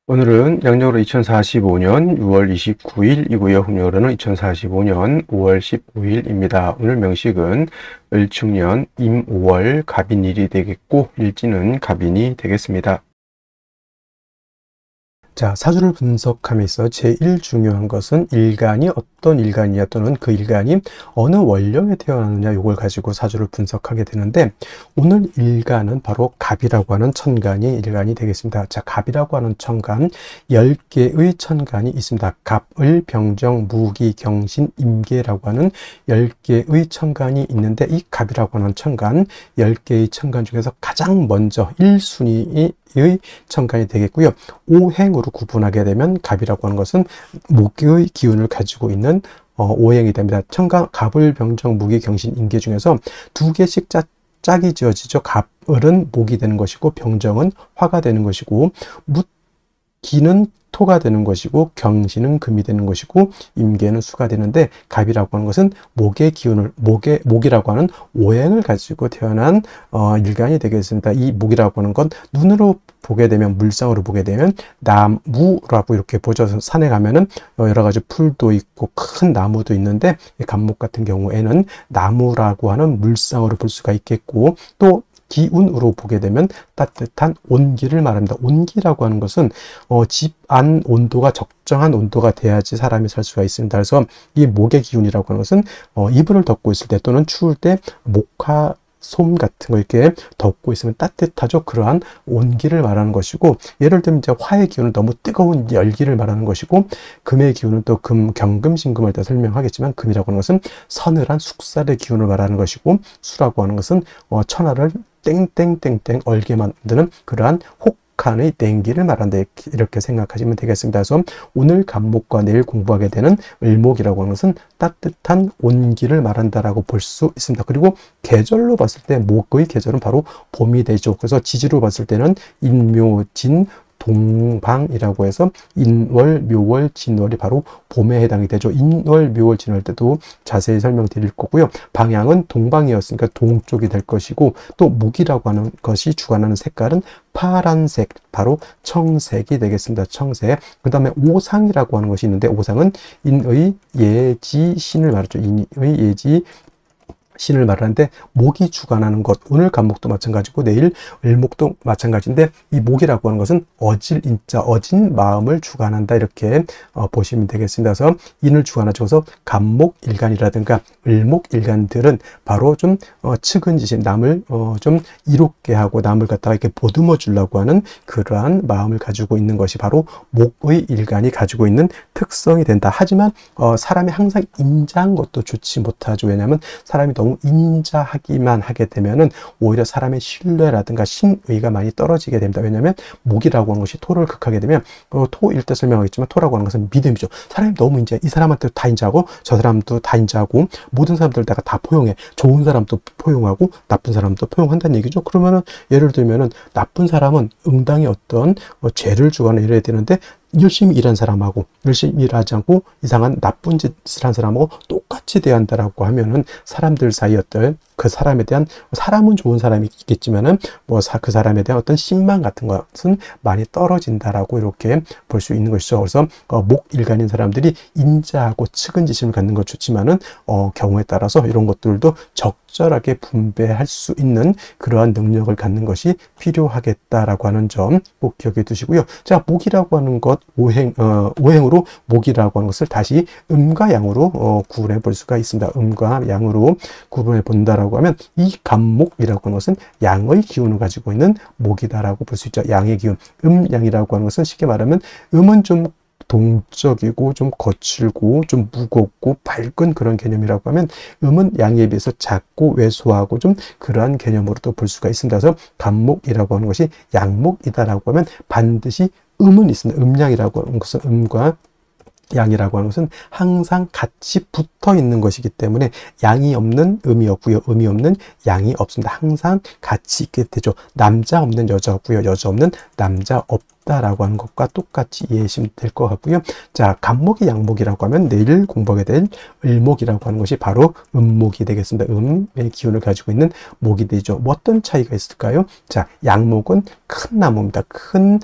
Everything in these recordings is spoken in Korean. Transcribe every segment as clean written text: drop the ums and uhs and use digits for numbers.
오늘은 양력으로 2045년 6월 29일이고요. 음력으로는 2045년 5월 15일입니다. 오늘 명식은 을축년 임오월 갑인일이 되겠고 일지는 갑인이 되겠습니다. 자, 사주를 분석함에서 제일 중요한 것은 일간이 어떤 일간이냐 또는 그 일간이 어느 원령에 태어났느냐 이걸 가지고 사주를 분석하게 되는데 오늘 일간은 바로 갑이라고 하는 천간이 일간이 되겠습니다. 자, 갑이라고 하는 천간 10개의 천간이 있습니다. 갑, 을, 병정, 무기, 경신, 임계라고 하는 10개의 천간이 있는데 이 갑이라고 하는 천간 10개의 천간 중에서 가장 먼저 1순위의 천간이 되겠고요. 오행으로 구분하게 되면 갑이라고 하는 것은 목의 기운을 가지고 있는 오행이 됩니다. 천간, 갑을, 병정, 무기, 경신, 임계 중에서 두 개씩 짝이 지어지죠. 갑을은 목이 되는 것이고 병정은 화가 되는 것이고 기는 토가 되는 것이고 경신은 금이 되는 것이고 임계는 수가 되는데 갑이라고 하는 것은 목의 기운을 목이라고 하는 오행을 가지고 태어난 일간이 되겠습니다. 이 목이라고 하는 건 눈으로 보게 되면 물상으로 보게 되면 나무라고 이렇게 보죠. 산에 가면은 여러 가지 풀도 있고 큰 나무도 있는데 갑목 같은 경우에는 나무라고 하는 물상으로 볼 수가 있겠고 또 기운으로 보게 되면 따뜻한 온기를 말합니다. 온기라고 하는 것은 집 안 온도가 적정한 온도가 돼야지 사람이 살 수가 있습니다. 그래서 이 목의 기운이라고 하는 것은 이불을 덮고 있을 때 또는 추울 때 목화 솜 같은 거 이렇게 덮고 있으면 따뜻하죠. 그러한 온기를 말하는 것이고 예를 들면 이제 화의 기운은 너무 뜨거운 열기를 말하는 것이고 금의 기운은 또 경금신금을 때 설명하겠지만 금이라고 하는 것은 서늘한 숙살의 기운을 말하는 것이고 수라고 하는 것은 천하를 땡땡땡땡 얼게 만드는 그러한 혹한의 냉기를 말한다 이렇게 생각하시면 되겠습니다. 그래서 오늘 갑목과 내일 공부하게 되는 을목이라고 하는 것은 따뜻한 온기를 말한다라고 볼 수 있습니다. 그리고 계절로 봤을 때 목의 계절은 바로 봄이 되죠. 그래서 지지로 봤을 때는 인묘진 동방이라고 해서 인월, 묘월, 진월이 바로 봄에 해당이 되죠. 인월, 묘월, 진월 때도 자세히 설명드릴 거고요. 방향은 동방이었으니까 동쪽이 될 것이고 또 목이라고 하는 것이 주관하는 색깔은 파란색, 바로 청색이 되겠습니다. 청색. 그 다음에 오상이라고 하는 것이 있는데 오상은 인의 예지 신을 말하죠. 인의 예지 신을 말하는데 목이 주관하는 것, 오늘 갑목도 마찬가지고 내일 을목도 마찬가지인데 이 목이라고 하는 것은 어질 인자, 어진 마음을 주관한다 이렇게 보시면 되겠습니다. 그래서 인을 주관하죠. 그래서 갑목 일간이라든가 을목 일간들은 바로 좀 측은지심, 남을 좀 이롭게 하고 남을 갖다가 이렇게 보듬어 주려고 하는 그러한 마음을 가지고 있는 것이 바로 목의 일간이 가지고 있는 특성이 된다. 하지만 사람이 항상 인자한 것도 좋지 못하죠. 왜냐하면 사람이 너무 인자하기만 하게 되면은 오히려 사람의 신뢰라든가 신의가 많이 떨어지게 됩니다. 왜냐하면 목이라고 하는 것이 토를 극하게 되면 토일 때 설명하겠지만 토라고 하는 것은 믿음이죠. 사람이 너무 이제 이 사람한테 다 인자하고 저 사람도 다 인자하고 모든 사람들 내가 다 포용해. 좋은 사람도 포용하고 나쁜 사람도 포용한다는 얘기죠. 그러면은 예를 들면은 나쁜 사람은 응당히 어떤 죄를 주거나 이래야 되는데 열심히 일한 사람하고 열심히 일하지 않고 이상한 나쁜 짓을 한 사람하고 똑같이 대한다라고 하면은 사람들 사이 어떤 그 사람에 대한 사람은 좋은 사람이 있겠지만은 그 사람에 대한 어떤 신망 같은 것은 많이 떨어진다라고 이렇게 볼 수 있는 것이죠. 그래서 목 일간인 사람들이 인자하고 측은지심을 갖는 것 좋지만은 경우에 따라서 이런 것들도 적절하게 분배할 수 있는 그러한 능력을 갖는 것이 필요하겠다라고 하는 점 꼭 기억해 두시고요. 자, 목이라고 하는 것 오행으로 목이라고 하는 것을 다시 음과 양으로 구분해 볼 수가 있습니다. 음과 양으로 구분해 본다라고 하면 이 갑목이라고 하는 것은 양의 기운을 가지고 있는 목이다라고 볼 수 있죠. 양의 기운. 양이라고 하는 것은 쉽게 말하면 음은 좀 동적이고 좀 거칠고 좀 무겁고 밝은 그런 개념이라고 하면 음은 양에 비해서 작고 왜소하고 좀 그러한 개념으로도 볼 수가 있습니다. 그래서 갑목이라고 하는 것이 양목이다라고 하면 반드시 음은 있습니다. 음양이라고 하는 것은 음과 양이라고 하는 것은 항상 같이 붙어 있는 것이기 때문에 양이 없는 음이 없고요. 음이 없는 양이 없습니다. 항상 같이 있게 되죠. 남자 없는 여자 없고요. 여자 없는 남자 없다라고 하는 것과 똑같이 이해하시면 될 것 같고요. 자, 간목이 양목이라고 하면 내일 공부하게 될 을목이라고 하는 것이 바로 음목이 되겠습니다. 음의 기운을 가지고 있는 목이 되죠. 뭐 어떤 차이가 있을까요? 자, 양목은 큰 나무입니다. 큰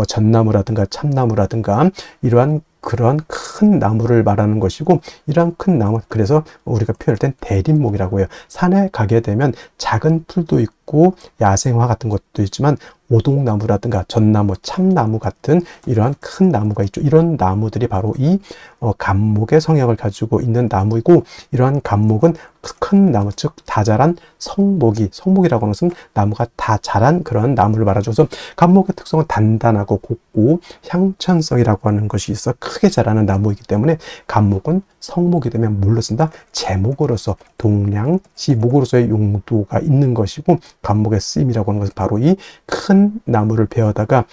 전나무라든가 참나무라든가 이러한 그런 큰 나무를 말하는 것이고, 이러한 큰 나무, 그래서 우리가 표현할 땐 대림목이라고 해요. 산에 가게 되면 작은 풀도 있고 야생화 같은 것도 있지만 오동나무라든가 전나무, 참나무 같은 이러한 큰 나무가 있죠. 이런 나무들이 바로 이 간목의 성향을 가지고 있는 나무이고, 이러한 간목은 큰 나무, 즉 다 자란 성목이라고 하는 것은 나무가 다 자란 그런 나무를 말하죠. 그래서 간목의 특성은 단단하고 곱고 향천성이라고 하는 것이 있어 크게 자라는 나무이기 때문에 간목은 성목이 되면 뭘로 쓴다? 제목으로서, 동량시 목으로서의 용도가 있는 것이고, 간목의 쓰임이라고 하는 것은 바로 이 큰 나무를 베어다가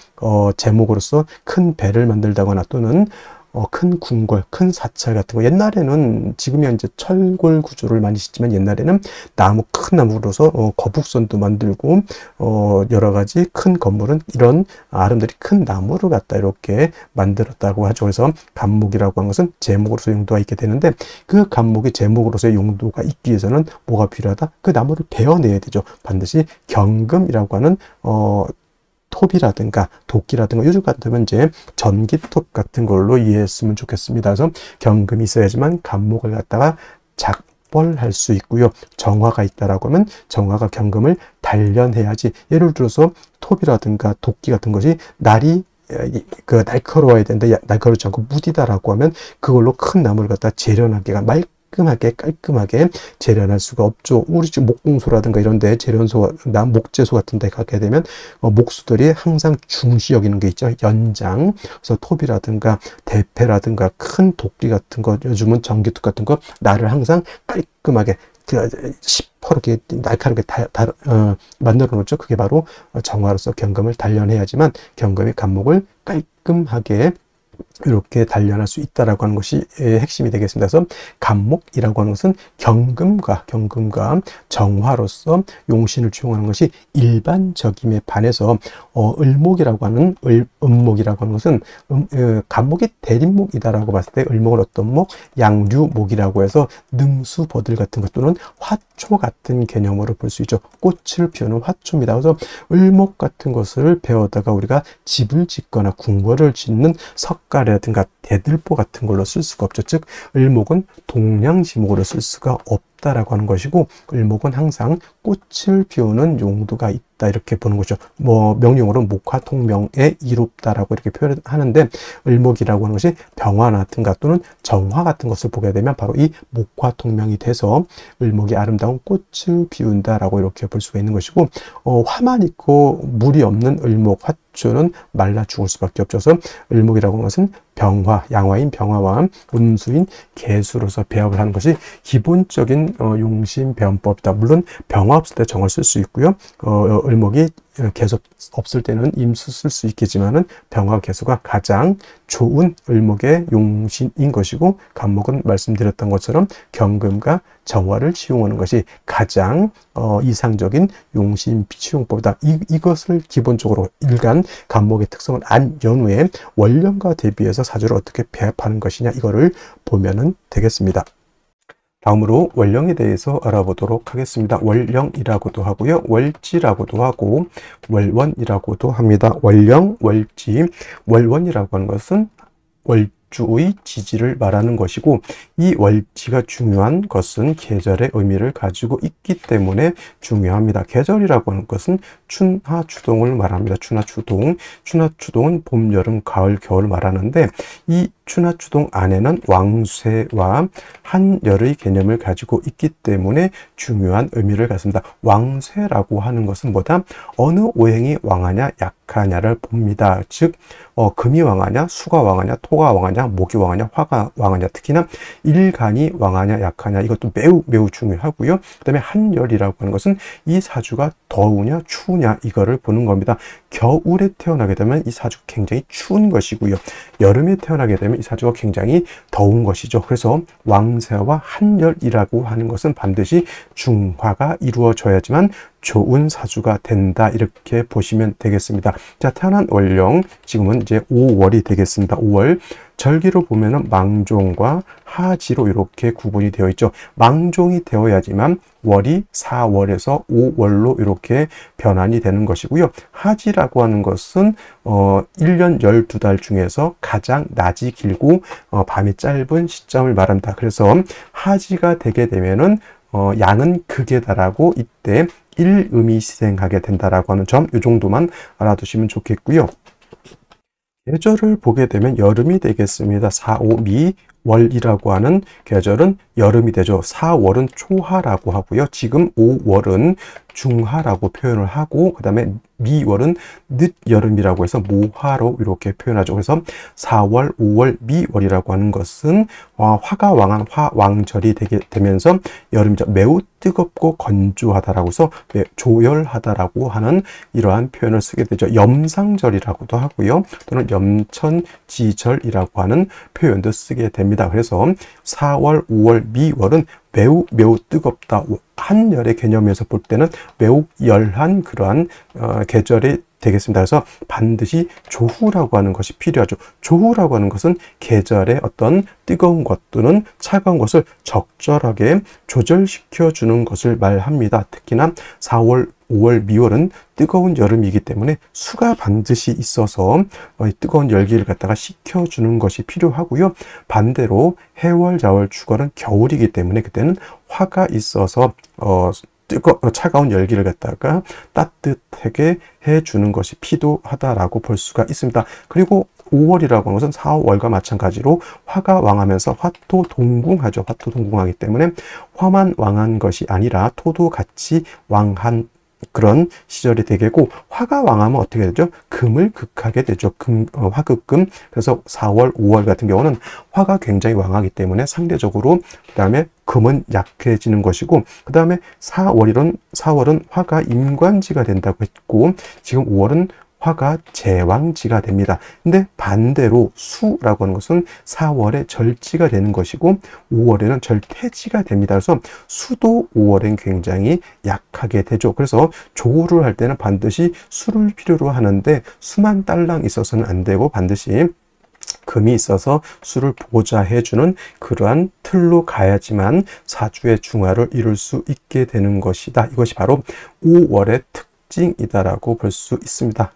제목으로서 큰 배를 만들다거나 또는 큰 궁궐, 큰 사찰 같은 거, 옛날에는 지금이야 이제 철골 구조를 많이 짓지만 옛날에는 큰 나무로서 거북선도 만들고 여러 가지 큰 건물은 이런 아름드리 큰 나무를 갖다 이렇게 만들었다고 하죠. 그래서 간목이라고 하는 것은 제목으로서 용도가 있게 되는데, 그 간목이 제목으로서의 용도가 있기 위해서는 뭐가 필요하다? 그 나무를 베어내야 되죠. 반드시 경금이라고 하는 톱이라든가 도끼라든가, 요즘 같으면 이제 전기톱 같은 걸로 이해했으면 좋겠습니다. 그래서 경금이 있어야지만 간목을 갖다가 작벌할 수 있고요. 정화가 있다라고 하면 정화가 경금을 단련해야지. 예를 들어서 톱이라든가 도끼 같은 것이 날카로워야 되는데 날카롭지 않고 무디다라고 하면 그걸로 큰 나무를 갖다 재련하기가 깔끔하게 재련할 수가 없죠. 우리 집 목공소라든가 이런 데 목재소 같은 데 가게 되면 목수들이 항상 중시 여기는 게 있죠. 연장. 그래서 톱이라든가 대패라든가 큰 도끼 같은 거, 요즘은 전기톱 같은 거, 나를 항상 깔끔하게 시퍼렇게 날카롭게 만들어 놓죠. 그게 바로 정화로서 경금을 단련해야지만 경금이 간목을 깔끔하게 이렇게 단련할 수 있다라고 하는 것이 핵심이 되겠습니다. 그래서 간목이라고 하는 것은 경금과 정화로서 용신을 취용하는 것이 일반적임에 반해서 을목이라고 하는 음목이라고 하는 것은 간목이 대림목이다라고 봤을 때 을목은 어떤 목? 양류목이라고 해서 능수, 버들 같은 것 또는 화초 같은 개념으로 볼 수 있죠. 꽃을 피우는 화초입니다. 그래서 을목 같은 것을 배워다가 우리가 집을 짓거나 궁궐을 짓는 석가래라든가 대들보 같은 걸로 쓸 수가 없죠. 즉 을목은 동량지목으로 쓸 수가 없다라고 하는 것이고, 을목은 항상 꽃을 피우는 용도가 있다 이렇게 보는 거죠. 명령어로 목화통명에 이롭다라고 이렇게 표현하는데, 을목이라고 하는 것이 병화라든가 또는 정화 같은 것을 보게 되면 바로 이 목화통명이 돼서 을목이 아름다운 꽃을 피운다라고 이렇게 볼 수가 있는 것이고, 화만 있고 물이 없는 을목, 화초는 말라 죽을 수밖에 없죠. 그래서 을목이라고 하는 것은 양화인 병화와 음수인 개수로서 배합을 하는 것이 기본적인 용신 배원법이다. 물론 병화 없을 때 정을 쓸 수 있고요. 을목이 개수 없을 때는 임수 쓸 수 있겠지만은 병화 개수가 가장 좋은 을목의 용신인 것이고, 간목은 말씀드렸던 것처럼 경금과 정화를 취용하는 것이 가장 이상적인 용신 취용법이다. 이것을 기본적으로 일간 간목의 특성을 안 연후에 원령과 대비해서 사주를 어떻게 배합하는 것이냐, 이거를 보면은 되겠습니다. 다음으로 원령에 대해서 알아보도록 하겠습니다. 월령이라고도 하고요. 월지라고도 하고 월원이라고도 합니다. 월령, 월지, 월원이라고 하는 것은 월주의 지지를 말하는 것이고, 이 월지가 중요한 것은 계절의 의미를 가지고 있기 때문에 중요합니다. 계절이라고 하는 것은 춘하추동을 말합니다. 춘하추동은 봄, 여름, 가을, 겨울 말하는데, 이 춘하추동 안에는 왕쇠와 한열의 개념을 가지고 있기 때문에 중요한 의미를 갖습니다. 왕쇠라고 하는 것은 뭐다? 어느 오행이 왕하냐 약하냐를 봅니다. 즉 금이 왕하냐, 수가 왕하냐, 토가 왕하냐, 목이 왕하냐, 화가 왕하냐, 특히나 일간이 왕하냐 약하냐, 이것도 매우 중요하고요. 그 다음에 한열이라고 하는 것은 이 사주가 더우냐 추우냐 이거를 보는 겁니다. 겨울에 태어나게 되면 이 사주가 굉장히 추운 것이고요. 여름에 태어나게 되면 되면 이 사주가 굉장히 더운 것이죠. 그래서 왕세와 한열이라고 하는 것은 반드시 중화가 이루어져야지만 좋은 사주가 된다, 이렇게 보시면 되겠습니다. 자, 태어난 월령 지금은 이제 5월이 되겠습니다. 5월 절기로 보면은 망종과 하지로 이렇게 구분이 되어 있죠. 망종이 되어야지만 월이 4월에서 5월로 이렇게 변환이 되는 것이고요. 하지라고 하는 것은 1년 12달 중에서 가장 낮이 길고 밤이 짧은 시점을 말합니다. 그래서 하지가 되게 되면은 양은 극에 달하고 이때 일음이 시생하게 된다라고 하는 점, 이 정도만 알아두시면 좋겠고요. 계절을 보게 되면 여름이 되겠습니다. 4, 5, 미, 월이라고 하는 계절은 여름이 되죠. 4월은 초하라고 하고요. 지금 5월은 중하라고 표현을 하고, 그 다음에 미월은 늦여름이라고 해서 모하로 이렇게 표현하죠. 그래서 4월, 5월, 미월이라고 하는 것은 화가 왕한 화왕절이 되면서 여름이죠. 매우 뜨겁고 건조하다라고 해서 조열하다라고 하는 이러한 표현을 쓰게 되죠. 염상절이라고도 하고요. 또는 염천지절이라고 하는 표현도 쓰게 됩니다. 그래서 4월, 5월, 미월은 매우 뜨겁다. 한열의 개념에서 볼 때는 매우 열한 그러한 계절이 되겠습니다. 그래서 반드시 조후라고 하는 것이 필요하죠. 조후라고 하는 것은 계절의 어떤 뜨거운 것 또는 차가운 것을 적절하게 조절시켜 주는 것을 말합니다. 특히나 4월, 5월, 미월은 뜨거운 여름이기 때문에 수가 반드시 있어서 뜨거운 열기를 갖다가 식혀주는 것이 필요하고요. 반대로 해월, 자월, 축월은 겨울이기 때문에 그때는 화가 있어서 차가운 열기를 갖다가 따뜻하게 해주는 것이 필요하다라고 볼 수가 있습니다. 그리고 5월이라고 하는 것은 4월과 마찬가지로 화가 왕하면서 화토 동궁하죠. 화토 동궁하기 때문에 화만 왕한 것이 아니라 토도 같이 왕한 그런 시절이 되겠고, 화가 왕하면 어떻게 되죠? 금을 극하게 되죠. 화극금. 그래서 4월, 5월 같은 경우는 화가 굉장히 왕하기 때문에 상대적으로 그 다음에 금은 약해지는 것이고, 그 다음에 4월은 화가 임관지가 된다고 했고, 지금 5월은 화가 제왕지가 됩니다. 근데 반대로 수라고 하는 것은 4월에 절지가 되는 것이고 5월에는 절퇴지가 됩니다. 그래서 수도 5월엔 굉장히 약하게 되죠. 그래서 조우를 할 때는 반드시 수를 필요로 하는데 수만 딸랑 있어서는 안 되고 반드시 금이 있어서 수를 보좌해주는 그러한 틀로 가야지만 사주의 중화를 이룰 수 있게 되는 것이다. 이것이 바로 5월의 특징이다라고 볼 수 있습니다.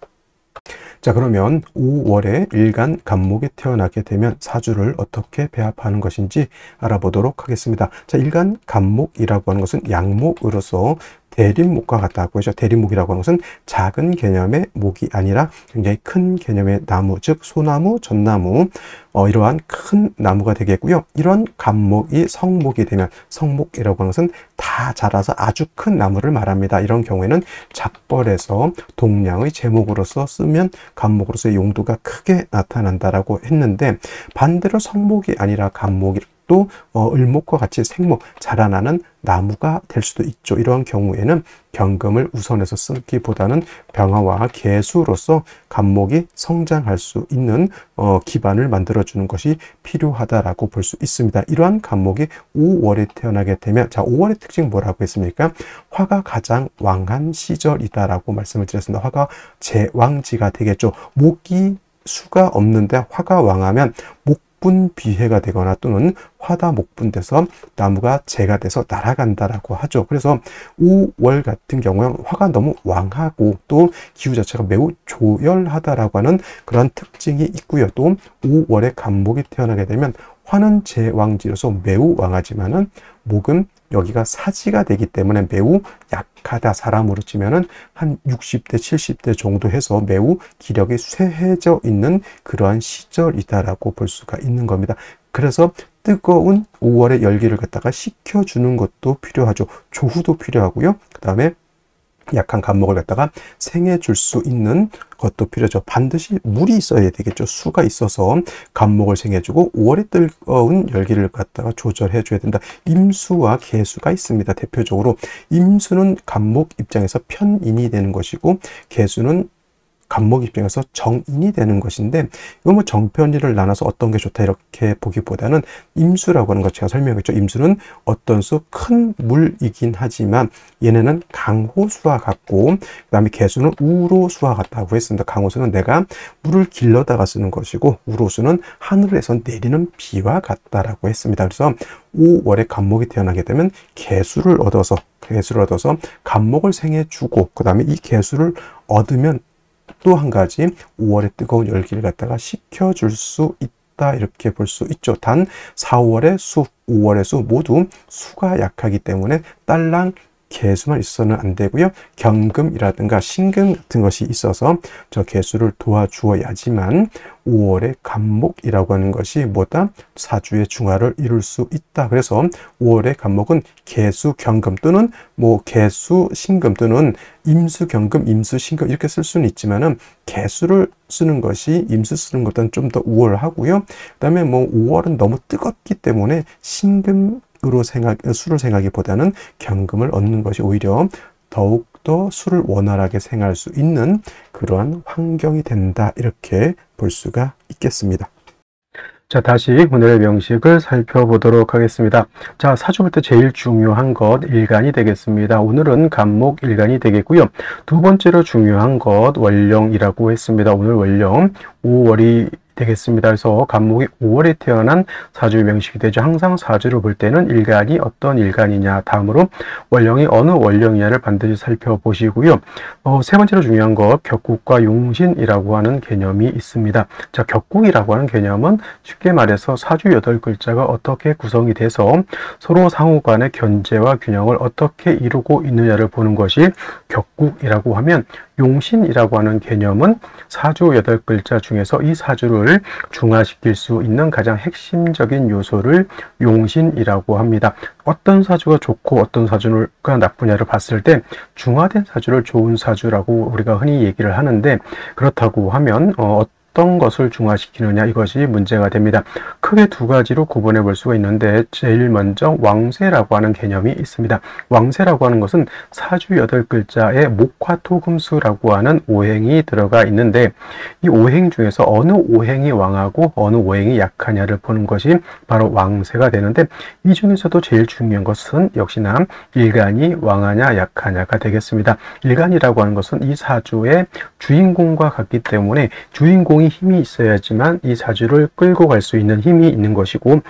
자, 그러면 5월에 일간 간목이 태어나게 되면 사주를 어떻게 배합하는 것인지 알아보도록 하겠습니다. 자, 일간 간목이라고 하는 것은 양목으로서 대립목과 같다고 하죠. 대립목이라고 하는 것은 작은 개념의 목이 아니라 굉장히 큰 개념의 나무, 즉 소나무, 전나무, 이러한 큰 나무가 되겠고요. 이런 간목이 성목이 되면, 성목이라고 하는 것은 다 자라서 아주 큰 나무를 말합니다. 이런 경우에는 작벌에서 동량의 제목으로서 쓰면 간목으로서의 용도가 크게 나타난다라고 했는데, 반대로 성목이 아니라 간목이 또 을목과 같이 생목, 자라나는 나무가 될 수도 있죠. 이러한 경우에는 경금을 우선해서 쓰기보다는 병화와 개수로서 간목이 성장할 수 있는 기반을 만들어주는 것이 필요하다라고 볼 수 있습니다. 이러한 간목이 5월에 태어나게 되면, 자, 5월의 특징 뭐라고 했습니까? 화가 가장 왕한 시절이다라고 말씀을 드렸습니다. 화가 제왕지가 되겠죠. 목이 수가 없는데 화가 왕하면 목분비해가 되거나 또는 화다 목분돼서 나무가 재가 돼서 날아간다라고 하죠. 그래서 5월 같은 경우에 화가 너무 왕하고 또 기후 자체가 매우 조열하다라고 하는 그런 특징이 있고요. 또 5월에 간목이 태어나게 되면 화는 제왕지로서 매우 왕하지만은 목은 여기가 사지가 되기 때문에 매우 약하다. 사람으로 치면은 한 60대, 70대 정도 해서 매우 기력이 쇠해져 있는 그러한 시절이다라고 볼 수가 있는 겁니다. 그래서 뜨거운 5월의 열기를 갖다가 식혀주는 것도 필요하죠. 조후도 필요하고요. 그 다음에 약한 간목을 갖다가 생해줄 수 있는 것도 필요하죠. 반드시 물이 있어야 되겠죠. 수가 있어서 간목을 생해주고 5월에 뜨거운 열기를 갖다가 조절해줘야 된다. 임수와 개수가 있습니다. 대표적으로 임수는 간목 입장에서 편인이 되는 것이고 개수는 간목 입장에서 정인이 되는 것인데, 이거 뭐 정편이를 나눠서 어떤 게 좋다 이렇게 보기보다는 임수라고 하는 것 제가 설명했죠. 임수는 어떤 수 큰 물이긴 하지만 얘네는 강호수와 같고, 그 다음에 개수는 우로수와 같다고 했습니다. 강호수는 내가 물을 길러다가 쓰는 것이고, 우로수는 하늘에서 내리는 비와 같다라고 했습니다. 그래서 5월에 간목이 태어나게 되면 개수를 얻어서 간목을 생해주고, 그 다음에 이 개수를 얻으면 또 한 가지 5월의 뜨거운 열기를 갖다가 식혀줄 수 있다, 이렇게 볼 수 있죠. 단 4월의 수, 5월의 수 모두 수가 약하기 때문에 딸랑 개수만 있어서는 안 되고요. 경금이라든가 신금 같은 것이 있어서 저 개수를 도와주어야지만 5월의 간목이라고 하는 것이 뭐다? 사주의 중화를 이룰 수 있다. 그래서 5월의 간목은 개수 경금 또는 뭐 개수 신금 또는 임수 경금, 임수 신금 이렇게 쓸 수는 있지만은 개수를 쓰는 것이 임수 쓰는 것보다는 좀 더 우월하고요. 그다음에 뭐 5월은 너무 뜨겁기 때문에 신금 수를 생하기보다는 경금을 얻는 것이 오히려 더욱더 수를 원활하게 생할 수 있는 그러한 환경이 된다, 이렇게 볼 수가 있겠습니다. 자, 다시 오늘의 명식을 살펴보도록 하겠습니다. 자, 사주 볼 때 제일 중요한 것 일간이 되겠습니다. 오늘은 간목 일간이 되겠고요. 두 번째로 중요한 것 월령이라고 했습니다. 오늘 월령 5월이 되겠습니다. 그래서 간목이 5월에 태어난 사주의 명식이 되죠. 항상 사주를 볼 때는 일간이 어떤 일간이냐, 다음으로 월령이 어느 월령이냐를 반드시 살펴보시고요. 세 번째로 중요한 것 격국과 용신이라고 하는 개념이 있습니다. 자, 격국이라고 하는 개념은 쉽게 말해서 사주 8글자가 어떻게 구성이 돼서 서로 상호 간의 견제와 균형을 어떻게 이루고 있느냐를 보는 것이 격국이라고 하면, 용신이라고 하는 개념은 사주 8글자 중에서 이 사주를 중화시킬 수 있는 가장 핵심적인 요소를 용신이라고 합니다. 어떤 사주가 좋고 어떤 사주가 나쁘냐를 봤을 때 중화된 사주를 좋은 사주라고 우리가 흔히 얘기를 하는데, 그렇다고 하면 어떤 것을 중화시키느냐, 이것이 문제가 됩니다. 크게 두 가지로 구분해 볼 수가 있는데, 제일 먼저 왕세라고 하는 개념이 있습니다. 왕세라고 하는 것은 사주 8글자에 목화토금수라고 하는 오행이 들어가 있는데, 이 오행 중에서 어느 오행이 왕하고 어느 오행이 약하냐를 보는 것이 바로 왕세가 되는데, 이 중에서도 제일 중요한 것은 역시나 일간이 왕하냐 약하냐가 되겠습니다. 일간이라고 하는 것은 이 사주의 주인공과 같기 때문에 주인공이 힘이 있어야지만 이 사주를 끌고 갈 수 있는 힘이 있는 것이고,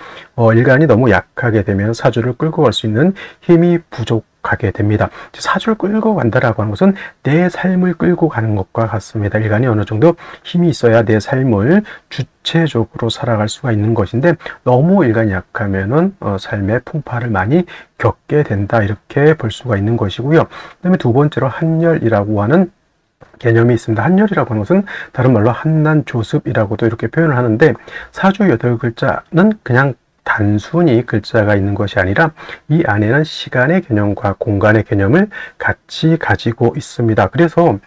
일간이 너무 약하게 되면 사주를 끌고 갈 수 있는 힘이 부족하게 됩니다. 사주를 끌고 간다라고 하는 것은 내 삶을 끌고 가는 것과 같습니다. 일간이 어느 정도 힘이 있어야 내 삶을 주체적으로 살아갈 수가 있는 것인데, 너무 일간이 약하면은 삶의 풍파를 많이 겪게 된다, 이렇게 볼 수가 있는 것이고요. 그다음에 두 번째로 한열이라고 하는 개념이 있습니다. 한열이라고 하는 것은 다른 말로 한난조습이라고도 이렇게 표현을 하는데, 사주 8글자는 그냥 단순히 글자가 있는 것이 아니라 이 안에는 시간의 개념과 공간의 개념을 같이 가지고 있습니다. 그래서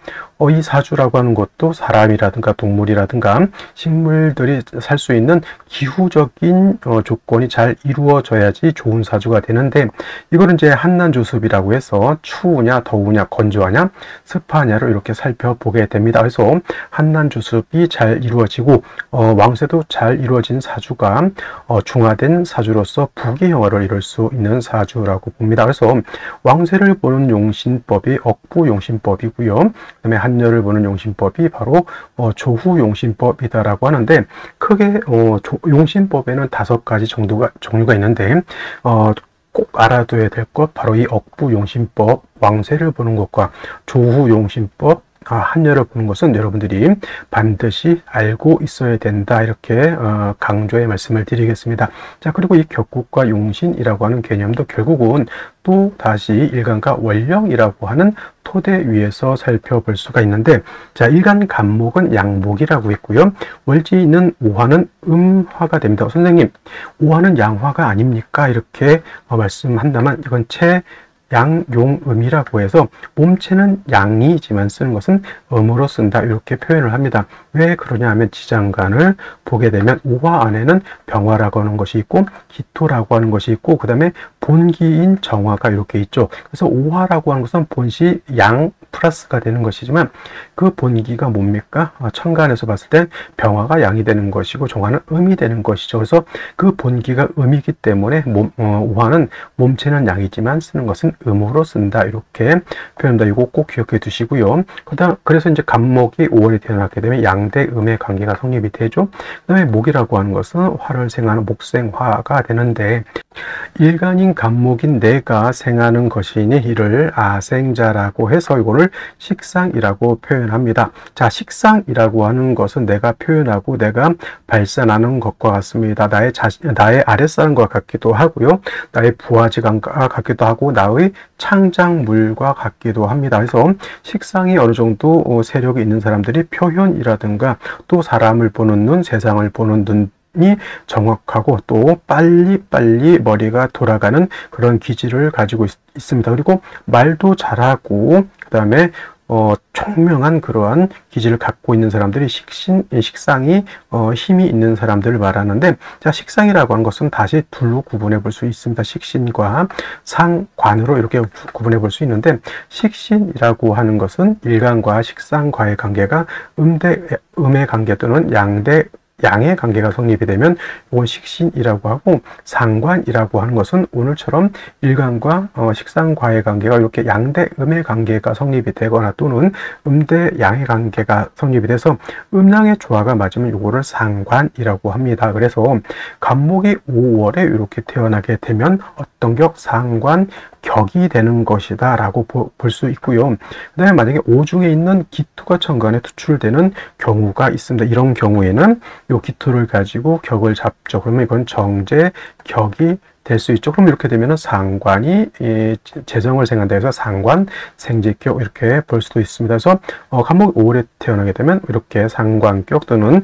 이 사주라고 하는 것도 사람이라든가 동물이라든가 식물들이 살 수 있는 기후적인 조건이 잘 이루어져야지 좋은 사주가 되는데, 이거는 이제 한난조습이라고 해서 추우냐 더우냐 건조하냐 습하냐로 이렇게 살펴보게 됩니다. 그래서 한난조습이 잘 이루어지고 왕세도 잘 이루어진 사주가 중화된 사주로서 부귀영화를 이룰 수 있는 사주라고 봅니다. 그래서 왕세를 보는 용신법이 억부용신법이고요. 그다음에 한열을 보는 용신법이 바로 조후용신법이다라고 하는데, 크게 용신법에는 5가지 종류가 있는데, 꼭 알아둬야 될 것, 바로 이 억부용신법, 왕세를 보는 것과 조후용신법, 한열을 보는 것은 여러분들이 반드시 알고 있어야 된다, 이렇게 강조의 말씀을 드리겠습니다. 자, 그리고 이 격국과 용신이라고 하는 개념도 결국은 또 다시 일간과 월령이라고 하는 토대 위에서 살펴볼 수가 있는데, 자, 일간 간목은 양목이라고 했고요. 월지는 오화는 음화가 됩니다. 선생님, 오화는 양화가 아닙니까? 이렇게 말씀한다면 이건 양용음이라고 해서 몸체는 양이지만 쓰는 것은 음으로 쓴다, 이렇게 표현을 합니다. 왜 그러냐 하면 지장간을 보게 되면 오화 안에는 병화라고 하는 것이 있고 기토라고 하는 것이 있고, 그 다음에 본기인 정화가 이렇게 있죠. 그래서 오화라고 하는 것은 본시 양 플러스가 되는 것이지만 그 본기가 뭡니까? 천간에서 봤을 때 병화가 양이 되는 것이고 정화는 음이 되는 것이죠. 그래서 그 본기가 음이기 때문에 오화는 몸체는 양이지만 쓰는 것은 음으로 쓴다. 이렇게 표현합니다. 이거 꼭 기억해 두시고요. 그래서 이제 간목이 5월에 태어나게 되면 양대 음의 관계가 성립이 되죠. 그 다음에 목이라고 하는 것은 화를 생하는 목생화가 되는데 일간인 간목인 내가 생하는 것이니 이를 아생자라고 해서 이거를 식상이라고 표현합니다. 자, 식상이라고 하는 것은 내가 표현하고 내가 발산하는 것과 같습니다. 나의 아랫사람과 같기도 하고요. 나의 부하지간과 같기도 하고 나의 창작물과 같기도 합니다. 그래서 식상이 어느 정도 세력이 있는 사람들이 표현이라든가 또 사람을 보는 눈, 세상을 보는 눈이 정확하고 또 빨리빨리 머리가 돌아가는 그런 기질을 가지고 있습니다. 그리고 말도 잘하고 그 다음에 총명한 그러한 기질을 갖고 있는 사람들이 식상이 힘이 있는 사람들을 말하는데, 자, 식상이라고 하는 것은 다시 둘로 구분해 볼 수 있습니다. 식신과 상관으로 이렇게 구분해 볼 수 있는데, 식신이라고 하는 것은 일간과 식상과의 관계가 음의 관계 또는 양의 관계가 성립이 되면 이건 식신이라고 하고, 상관이라고 하는 것은 오늘처럼 일간과 식상과의 관계가 이렇게 양대 음의 관계가 성립이 되거나 또는 음대 양의 관계가 성립이 돼서 음양의 조화가 맞으면 이거를 상관이라고 합니다. 그래서 간목이 5월에 이렇게 태어나게 되면 어떤 격 상관 격이 되는 것이다 라고 볼 수 있고요. 그 다음에 만약에 오중에 있는 기토가 천간에 투출되는 경우가 있습니다. 이런 경우에는 이 기토를 가지고 격을 잡죠. 그러면 이건 정제 격이 될 수 있죠. 그럼 이렇게 되면 상관이 재정을 생한다 해서 상관 생제격 이렇게 볼 수도 있습니다. 그래서 간목이 5월에 태어나게 되면 이렇게 상관격 또는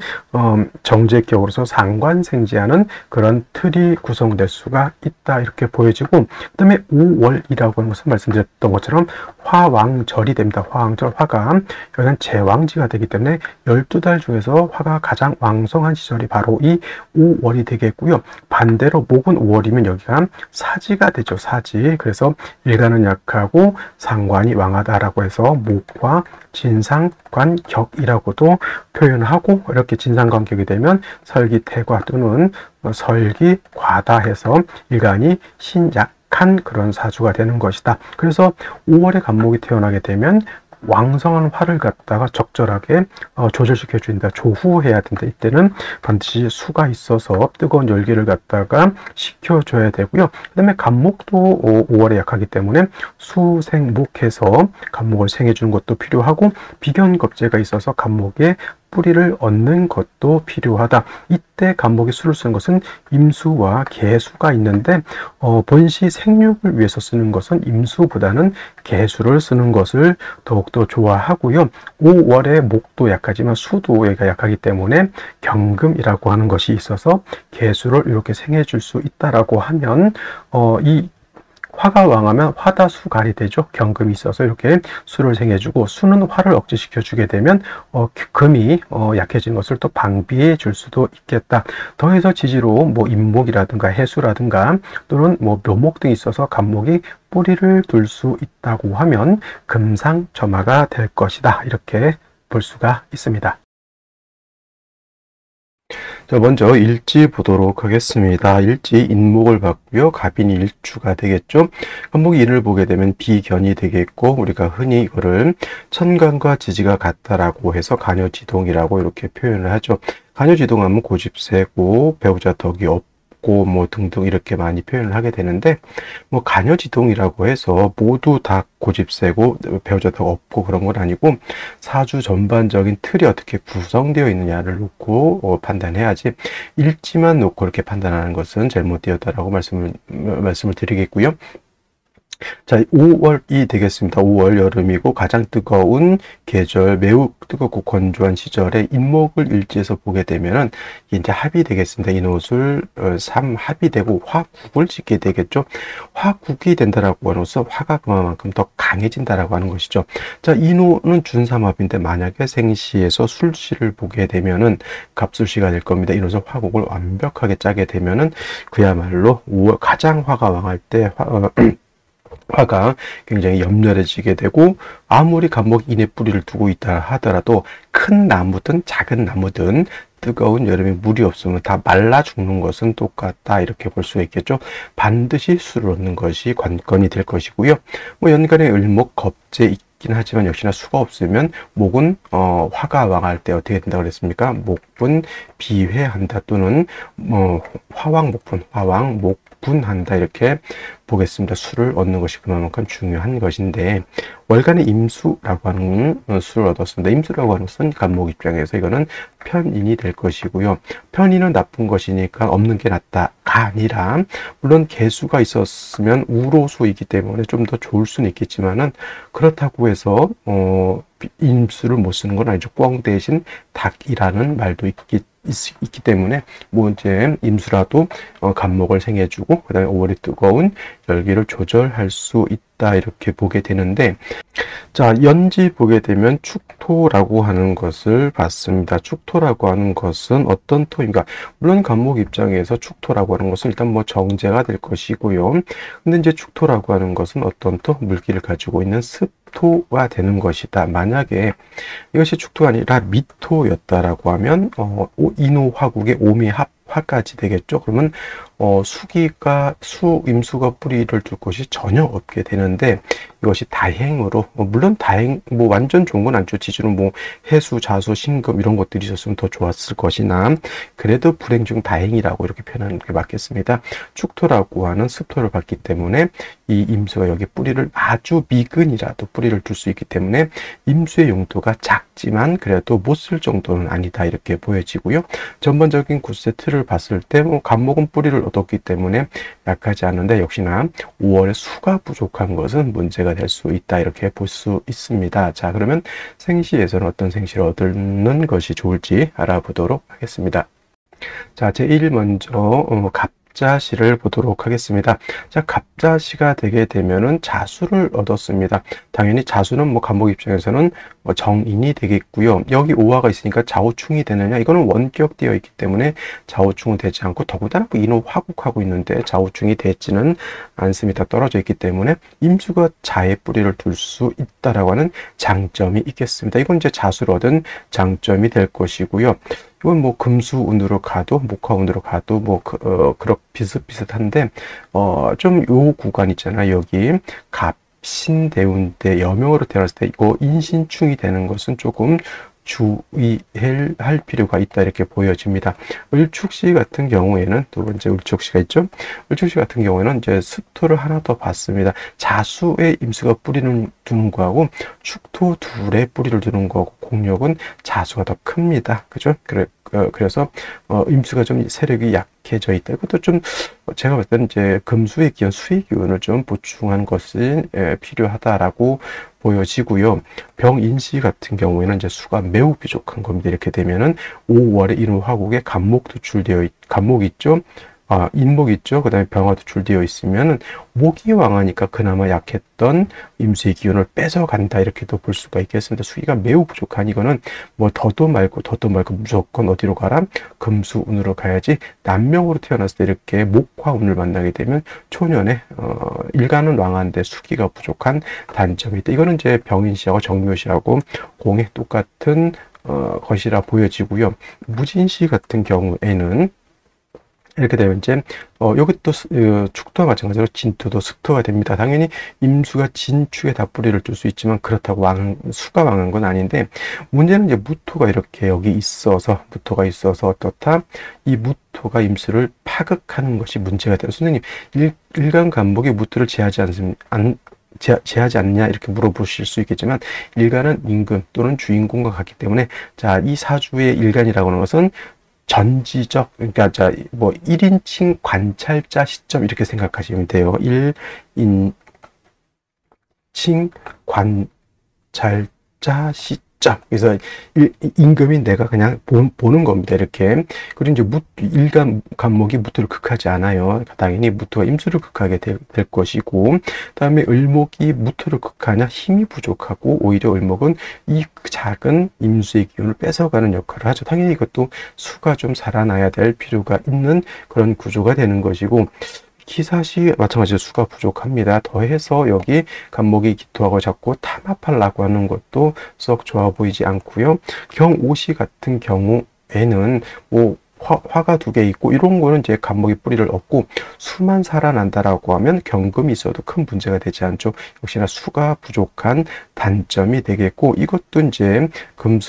정제격으로서 상관 생제하는 그런 틀이 구성될 수가 있다 이렇게 보여지고, 그 다음에 5월이라고 하는 것은 말씀드렸던 것처럼 화왕절이 됩니다. 화왕절, 화가 여기는 제왕지가 되기 때문에 12달 중에서 화가 가장 왕성한 시절이 바로 이 5월이 되겠고요. 반대로 목은 5월이면 여기가 사지가 되죠. 사지. 그래서 일간은 약하고 상관이 왕하다라고 해서 목과 진상관격이라고도 표현하고, 이렇게 진상관격이 되면 설기태과 또는 설기과다 해서 일간이 신약한 그런 사주가 되는 것이다. 그래서 5월에 간목이 태어나게 되면 왕성한 화를 갖다가 적절하게 조절시켜 준다. 조후해야 된다. 이때는 반드시 수가 있어서 뜨거운 열기를 갖다가 식혀줘야 되고요. 그 다음에 간목도 5월에 약하기 때문에 수생목해서 간목을 생해 주는 것도 필요하고, 비견겁제가 있어서 간목에 뿌리를 얻는 것도 필요하다. 이때 간목이 수를 쓰는 것은 임수와 개수가 있는데 본시 생육을 위해서 쓰는 것은 임수보다는 개수를 쓰는 것을 더욱더 좋아하고요. 5월에 목도 약하지만 수도 얘가 약하기 때문에 경금이라고 하는 것이 있어서 개수를 이렇게 생해 줄 수 있다라고 하면 이 화가 왕하면 화다수갈이 되죠. 경금이 있어서 이렇게 수를 생해주고, 수는 화를 억제시켜 주게 되면 금이 약해지는 것을 또 방비해 줄 수도 있겠다. 더해서 지지로 뭐 임목이라든가 해수라든가 또는 뭐 묘목 등이 있어서 간목이 뿌리를 둘 수 있다고 하면 금상첨화가 될 것이다. 이렇게 볼 수가 있습니다. 자, 먼저 일지 보도록 하겠습니다. 일지 인목을 봤고요. 갑인이 일주가 되겠죠. 간목이 인을 보게 되면 비견이 되겠고, 우리가 흔히 이거를 천간과 지지가 같다라고 해서 간여지동이라고 이렇게 표현을 하죠. 간여지동하면 고집세고 배우자 덕이 없고 뭐 등등 이렇게 많이 표현을 하게 되는데, 뭐 간여지동이라고 해서 모두 다 고집세고 배우자 덕 없고 그런 건 아니고, 사주 전반적인 틀이 어떻게 구성되어 있느냐를 놓고 판단해야지, 일지만 놓고 이렇게 판단하는 것은 잘못되었다라고 말씀을 드리겠고요. 자, 5월이 되겠습니다. 5월 여름이고 가장 뜨거운 계절, 매우 뜨겁고 건조한 시절에 임목을 일지에서 보게 되면은 이제 합이 되겠습니다. 인옷을 삼합이 되고 화국을 짓게 되겠죠. 화국이 된다라고 하면서 화가 그만큼 더 강해진다라고 하는 것이죠. 자, 인호는 준삼합인데 만약에 생시에서 술시를 보게 되면은 갑술시가 될 겁니다. 인호에서 화국을 완벽하게 짜게 되면은 그야말로 5월 가장 화가 왕할 때 화가 굉장히 염려해지게 되고, 아무리 감목 인의 뿌리를 두고 있다 하더라도 큰 나무든 작은 나무든 뜨거운 여름에 물이 없으면 다 말라 죽는 것은 똑같다, 이렇게 볼 수가 있겠죠. 반드시 술을 얻는 것이 관건이 될 것이고요. 뭐 연간에 을목 겁재 있긴 하지만 역시나 수가 없으면 목은 화가 왕할 때 어떻게 된다고 그랬습니까? 목분 비회한다, 또는 화왕 목분, 화왕 목분한다, 이렇게 보겠습니다. 수를 얻는 것이 그만큼 중요한 것인데, 월간의 임수라고 하는 수를 얻었습니다. 임수라고 하는 것은 간목 입장에서 이거는 편인이 될 것이고요. 편인은 나쁜 것이니까 없는 게 낫다가 아니라, 물론 개수가 있었으면 우로수이기 때문에 좀 더 좋을 수는 있겠지만은, 그렇다고 해서 임수를 못 쓰는 건 아니죠. 꿩 대신 닭이라는 말도 있기 때문에 뭐 이제 임수라도 간목을 생해주고, 그다음에 5월이 뜨거운 열기를 조절할 수 있다, 이렇게 보게 되는데, 자, 연지 보게 되면 축토라고 하는 것을 봤습니다. 축토라고 하는 것은 어떤 토인가? 물론 간목 입장에서 축토라고 하는 것은 일단 뭐 정제가 될 것이고요. 근데 이제 축토라고 하는 것은 어떤 토? 물기를 가지고 있는 습토가 되는 것이다. 만약에 이것이 축토가 아니라 미토였다라고 하면 인호화국의 오미합 화까지 되겠죠. 그러면 임수가 뿌리를 둘 곳이 전혀 없게 되는데, 이것이 다행으로, 물론 뭐 완전 좋은 건 아니죠. 지주는 뭐 해수, 자수, 신금 이런 것들이 있었으면 더 좋았을 것이나, 그래도 불행 중 다행이라고 이렇게 표현하는 게 맞겠습니다. 축토라고 하는 습토를 받기 때문에 이 임수가 여기 뿌리를 아주 미근이라도 뿌리를 둘 수 있기 때문에 임수의 용도가 작지만 그래도 못 쓸 정도는 아니다, 이렇게 보여지고요. 전반적인 구세트를 봤을 때 간목은 뿌리를 얻었기 때문에 약하지 않은데, 역시나 5월에 수가 부족한 것은 문제가 될 수 있다, 이렇게 볼 수 있습니다. 자, 그러면 생시에서는 어떤 생시를 얻는 것이 좋을지 알아보도록 하겠습니다. 자, 제1 먼저 갑자시를 보도록 하겠습니다. 자, 갑자시가 되게 되면은 자수를 얻었습니다. 당연히 자수는 뭐 간목 입장에서는 정인이 되겠고요. 여기 오화가 있으니까 좌우충이 되느냐? 이거는 원격되어 있기 때문에 좌우충은 되지 않고, 더구나 인호 화국하고 있는데 좌우충이 되지는 않습니다. 떨어져 있기 때문에 임수가 자의 뿌리를 둘 수 있다라고 하는 장점이 있겠습니다. 이건 이제 자수를 얻은 장점이 될 것이고요. 이건 뭐 금수운으로 가도 목화운으로 가도 뭐 그렇게 비슷비슷한데, 좀 요 구간 있잖아요. 여기 갑신대운대 여명으로 태어났을 때 이거 인신충이 되는 것은 조금 주의할 필요가 있다, 이렇게 보여집니다. 을축시 같은 경우에는, 두 번째 을축시가 있죠. 을축시 같은 경우에는 이제 습토를 하나 더 봤습니다. 자수의 임수가 뿌리는 두는 거하고 축토 둘의 뿌리를 두는 거하고 공력은 자수가 더 큽니다. 그죠? 그래서 임수가 좀 세력이 약해져 있다. 이것도 좀 제가 봤을 때는 이제 금수의 기운, 수의 기운을 좀 보충한 것이 필요하다라고 보여지고요. 병인시 같은 경우에는 이제 수가 매우 부족한 겁니다. 이렇게 되면은 5월에 인호화국에 간목이 있죠. 인목이 있죠. 그 다음에 병화 도출되어 있으면은 목이 왕하니까 그나마 약했던 임수의 기운을 뺏어간다, 이렇게도 볼 수가 있겠습니다. 수기가 매우 부족한, 이거는 뭐 더도 말고 무조건 어디로 가라? 금수운으로 가야지. 남명으로 태어났을 때 이렇게 목화운을 만나게 되면 초년에 일간은 왕한데 수기가 부족한 단점이 있다. 이거는 이제 병인시하고 정묘시하고 공의 똑같은 것이라 보여지고요. 무진시 같은 경우에는 이렇게 되면 이제 여기 또 축토와 마찬가지로 진토도 습토가 됩니다. 당연히 임수가 진축에 다 뿌리를 둘 수 있지만, 그렇다고 수가 왕한 건 아닌데, 문제는 이제 무토가 이렇게 여기 무토가 있어서 어떻다? 이 무토가 임수를 파극하는 것이 문제가 돼요. 선생님, 일간 간목이 무토를 제하지 않냐, 이렇게 물어보실 수 있겠지만, 일간은 임금 또는 주인공과 같기 때문에, 자, 이 사주의 일간이라고 하는 것은 전지적, 그러니까 뭐 1인칭 관찰자 시점, 이렇게 생각하시면 돼요. 칭, 관, 잘자, 시점. 그래서 임금이 내가 그냥 보는 겁니다. 이렇게. 그리고 이제 일간 간목이 무토를 극하지 않아요. 당연히 무토가 임수를 극하게 될 것이고, 그다음에 을목이 무토를 극하냐 힘이 부족하고 오히려 을목은 이 작은 임수의 기운을 뺏어가는 역할을 하죠. 당연히 이것도 수가 좀 살아나야 될 필요가 있는 그런 구조가 되는 것이고, 기사시 마찬가지로 수가 부족합니다. 더해서 여기 간목이 기토하고 자꾸 탄압하려고 하는 것도 썩 좋아 보이지 않고요. 경오시 같은 경우에는 뭐 화가 두 개 있고 이런 거는 이제 간목이 뿌리를 얻고 수만 살아난다라고 하면 경금이 있어도 큰 문제가 되지 않죠. 역시나 수가 부족한 단점이 되겠고, 이것도 이제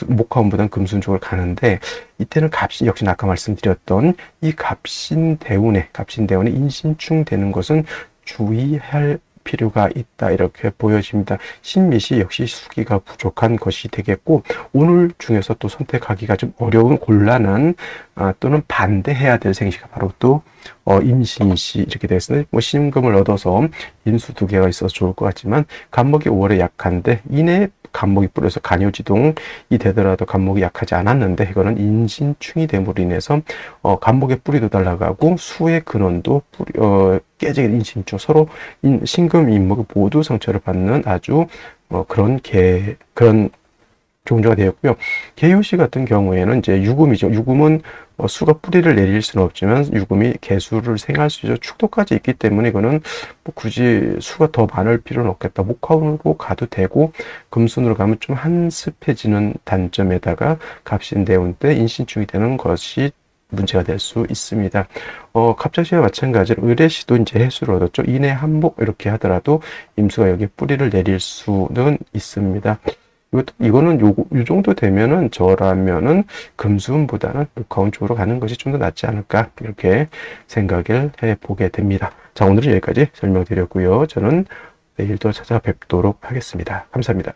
목화운보다는 금순 쪽으로 가는데, 이때는 갑신, 역시나 아까 말씀드렸던 이 갑신대운에 인신충 되는 것은 주의할 필요가 있다, 이렇게 보여집니다. 신미시 역시 수기가 부족한 것이 되겠고, 오늘 중에서 또 선택하기가 좀 어려운 곤란한 또는 반대해야 될 생시가 바로 또 임신시 이렇게 되겠습니다. 뭐 신금을 얻어서 인수 두 개가 있어서 좋을 것 같지만 간목이 5월에 약한데 이내 간목이 뿌려서 간요지동이 되더라도 간목이 약하지 않았는데, 이거는 인신충이 됨으로 인해서 간목의 뿌리도 날아가고 수의 근원도 깨지게 인신충, 서로 신금 인목이 모두 상처를 받는 아주 그런 종조가 되었고요. 개유시 같은 경우에는 이제 유금이죠. 유금은 수가 뿌리를 내릴 수는 없지만 유금이 개수를 생할 수 있죠. 축토까지 있기 때문에 이거는 뭐 굳이 수가 더 많을 필요는 없겠다. 목화운으로 가도 되고 금순으로 가면 좀 한습해지는 단점에다가 갑신대운 때 인신충이 되는 것이 문제가 될 수 있습니다. 갑자시와 마찬가지로 을의시도 이제 해수를 얻었죠. 인해 한복 이렇게 하더라도 임수가 여기 뿌리를 내릴 수는 있습니다. 이거는 요 정도 되면은 저라면은 금수운보다는 목화운 쪽으로 가는 것이 좀 더 낫지 않을까, 이렇게 생각을 해보게 됩니다. 자, 오늘은 여기까지 설명드렸고요. 저는 내일 또 찾아뵙도록 하겠습니다. 감사합니다.